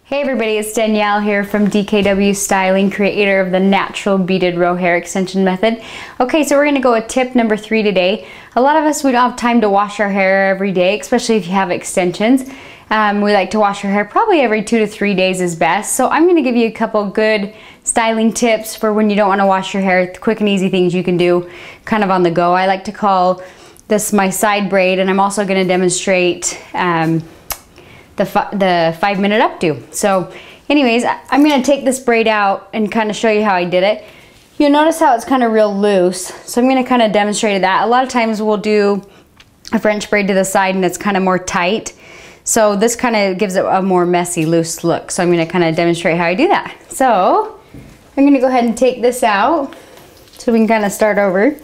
Hey everybody, it's Danielle here from DKW Styling, creator of the natural beaded row hair extension method. Okay, so we're gonna go with tip number 3 today. A lot of us, we don't have time to wash our hair every day, especially if you have extensions. We like to wash our hair probably every 2 to 3 days is best. So I'm gonna give you a couple good styling tips for when you don't wanna wash your hair, quick and easy things you can do kind of on the go. I like to call this my side braid, and I'm also gonna demonstrate the 5-minute updo. So anyways, I'm gonna take this braid out and kind of show you how I did it. You'll notice how it's kind of real loose. So I'm gonna kind of demonstrate that. A lot of times we'll do a French braid to the side and it's kind of more tight. So this kind of gives it a more messy, loose look. So I'm gonna kind of demonstrate how I do that. So I'm gonna go ahead and take this out so we can kind of start over.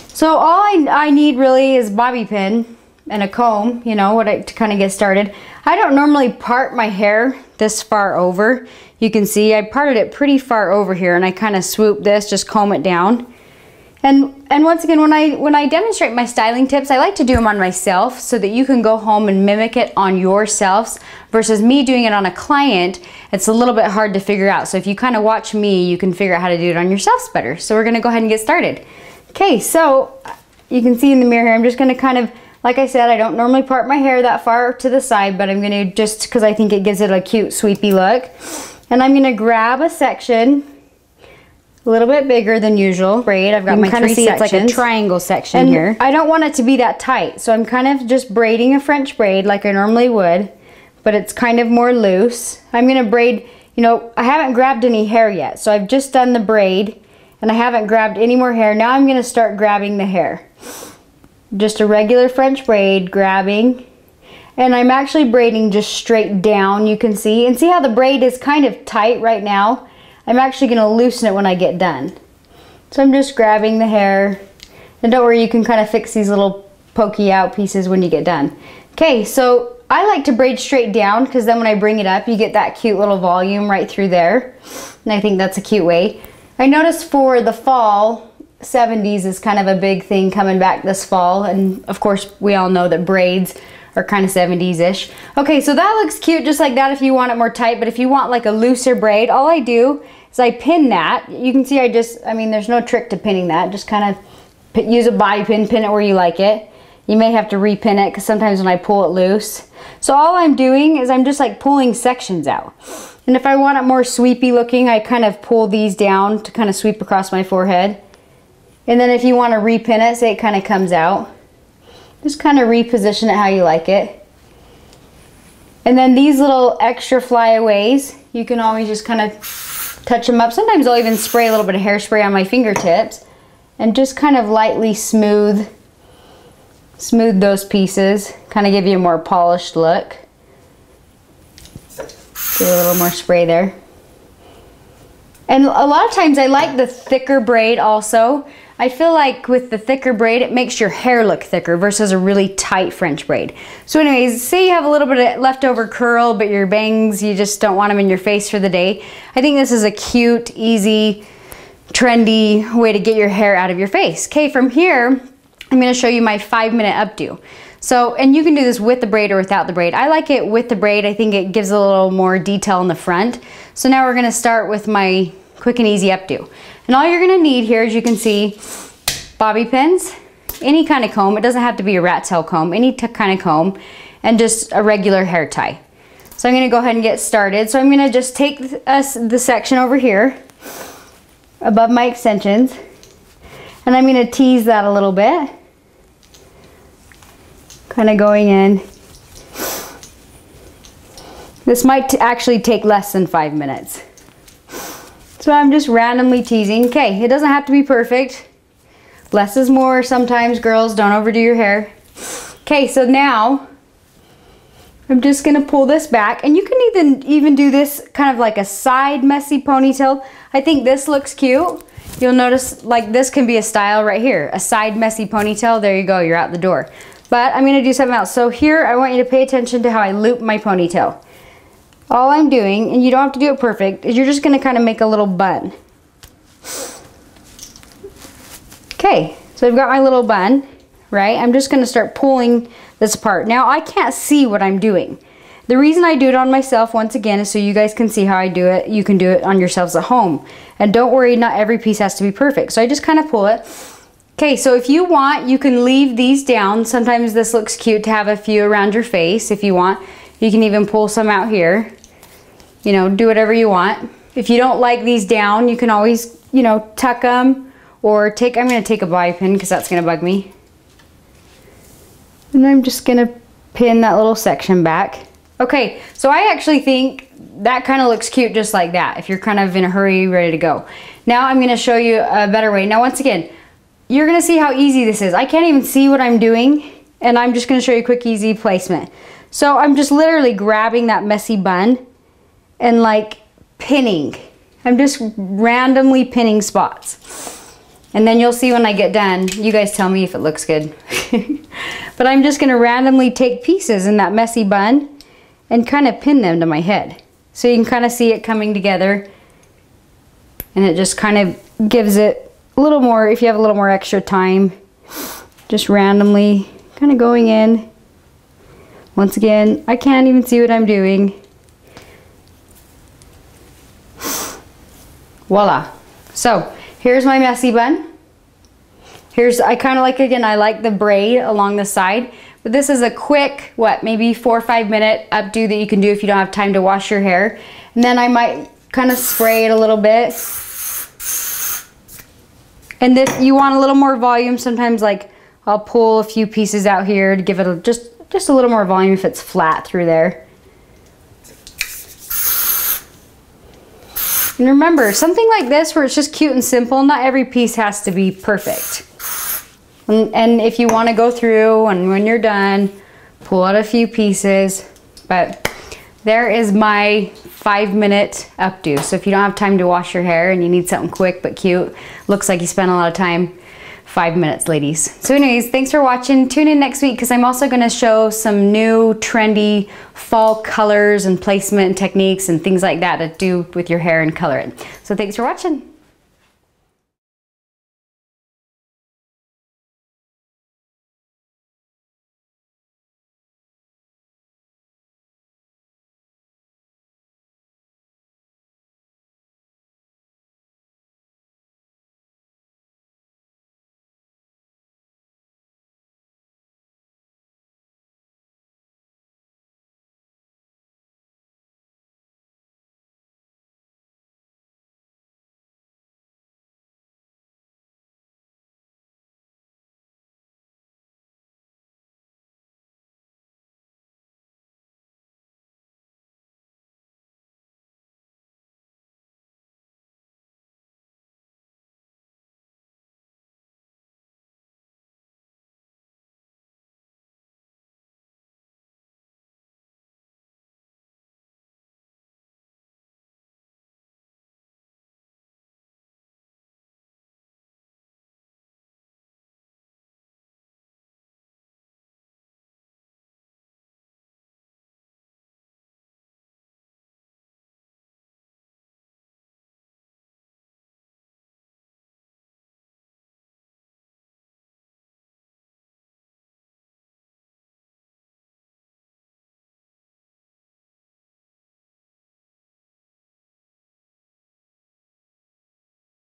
So all I need really is bobby pin and a comb, you know, to kind of get started. I don't normally part my hair this far over. You can see I parted it pretty far over here, and I kind of swoop this, just comb it down. And once again, when I demonstrate my styling tips, I like to do them on myself so that you can go home and mimic it on yourselves versus me doing it on a client. It's a little bit hard to figure out. So if you kind of watch me, you can figure out how to do it on yourselves better. So we're gonna go ahead and get started. Okay, so you can see in the mirror here, I'm just gonna kind of, like I said, I don't normally part my hair that far to the side, but I'm gonna, just because I think it gives it a cute sweepy look. And I'm gonna grab a section a little bit bigger than usual. Braid, I've got my 3 sections. It's like a triangle section here. I don't want it to be that tight, so I'm kind of just braiding a French braid like I normally would, but it's kind of more loose. I'm gonna braid, you know, I haven't grabbed any hair yet, so I've just done the braid and I haven't grabbed any more hair. Now I'm gonna start grabbing the hair. Just a regular French braid, grabbing, and I'm actually braiding just straight down, you can see. And see how the braid is kind of tight right now? I'm actually gonna loosen it when I get done. So I'm just grabbing the hair, and don't worry, you can kind of fix these little pokey out pieces when you get done. Okay, so I like to braid straight down because then when I bring it up, you get that cute little volume right through there. And I think that's a cute way. I noticed for the fall, 70s is kind of a big thing coming back this fall, and of course we all know that braids are kind of 70s-ish. Okay, so that looks cute just like that if you want it more tight, but if you want like a looser braid, all I do is I pin that. You can see I mean there's no trick to pinning that, just kind of use a bobby pin, pin it where you like it. You may have to repin it because sometimes when I pull it loose. So all I'm doing is I'm just like pulling sections out. And if I want it more sweepy looking, I kind of pull these down to kind of sweep across my forehead. And then if you want to repin it, say it kind of comes out, just kind of reposition it how you like it. And then these little extra flyaways, you can always just kind of touch them up. Sometimes I'll even spray a little bit of hairspray on my fingertips and just kind of lightly smooth those pieces, kind of give you a more polished look. Give a little more spray there. And a lot of times I like the thicker braid also. I feel like with the thicker braid, it makes your hair look thicker versus a really tight French braid. So anyways, say you have a little bit of leftover curl, but your bangs, you just don't want them in your face for the day. I think this is a cute, easy, trendy way to get your hair out of your face. Okay, from here, I'm gonna show you my 5-minute updo. So, and you can do this with the braid or without the braid. I like it with the braid. I think it gives a little more detail in the front. So now we're gonna start with my quick and easy updo. And all you're gonna need here, as you can see, bobby pins, any kind of comb. It doesn't have to be a rat tail comb, any kind of comb, and just a regular hair tie. So I'm gonna go ahead and get started. So I'm gonna just take the section over here above my extensions, and I'm gonna tease that a little bit. Kind of going in. This might actually take less than 5 minutes. So I'm just randomly teasing. Okay, it doesn't have to be perfect. Less is more sometimes, girls. Don't overdo your hair. Okay, so now I'm just gonna pull this back, and you can even do this kind of like a side messy ponytail. I think this looks cute. You'll notice like this can be a style right here. A side messy ponytail, there you go, you're out the door. But I'm gonna do something else. So here, I want you to pay attention to how I loop my ponytail. All I'm doing, and you don't have to do it perfect, is you're just gonna kind of make a little bun. Okay, so I've got my little bun, right? I'm just gonna start pulling this apart. Now I can't see what I'm doing. The reason I do it on myself, once again, is so you guys can see how I do it. You can do it on yourselves at home. And don't worry, not every piece has to be perfect. So I just kind of pull it. Okay, so if you want, you can leave these down. Sometimes this looks cute to have a few around your face if you want. You can even pull some out here. You know, do whatever you want. If you don't like these down, you can always, you know, tuck them or take, I'm gonna take a bobby pin because that's gonna bug me. And I'm just gonna pin that little section back. Okay, so I actually think that kind of looks cute just like that, if you're kind of in a hurry, ready to go. Now I'm gonna show you a better way. Now once again, you're gonna see how easy this is. I can't even see what I'm doing, and I'm just gonna show you a quick, easy placement. So I'm just literally grabbing that messy bun and like pinning. I'm just randomly pinning spots. And then you'll see when I get done, you guys tell me if it looks good. But I'm just gonna randomly take pieces in that messy bun and kind of pin them to my head. So you can kind of see it coming together, and it just kind of gives it a little more, if you have a little more extra time, just randomly kind of going in. Once again, I can't even see what I'm doing. Voila. So here's my messy bun. Here's, I kind of like, again, I like the braid along the side, but this is a quick, what, maybe 4 or 5 minute updo that you can do if you don't have time to wash your hair. And then I might kind of spray it a little bit. And this, you want a little more volume. Sometimes like I'll pull a few pieces out here to give it just a little more volume if it's flat through there. And remember, something like this where it's just cute and simple, not every piece has to be perfect. And if you want to go through and when you're done, pull out a few pieces. But there is my 5-minute updo. So if you don't have time to wash your hair and you need something quick but cute, looks like you spent a lot of time, 5 minutes, ladies. So anyways, thanks for watching. Tune in next week because I'm also going to show some new trendy fall colors and placement techniques and things like that to do with your hair and color it. So thanks for watching.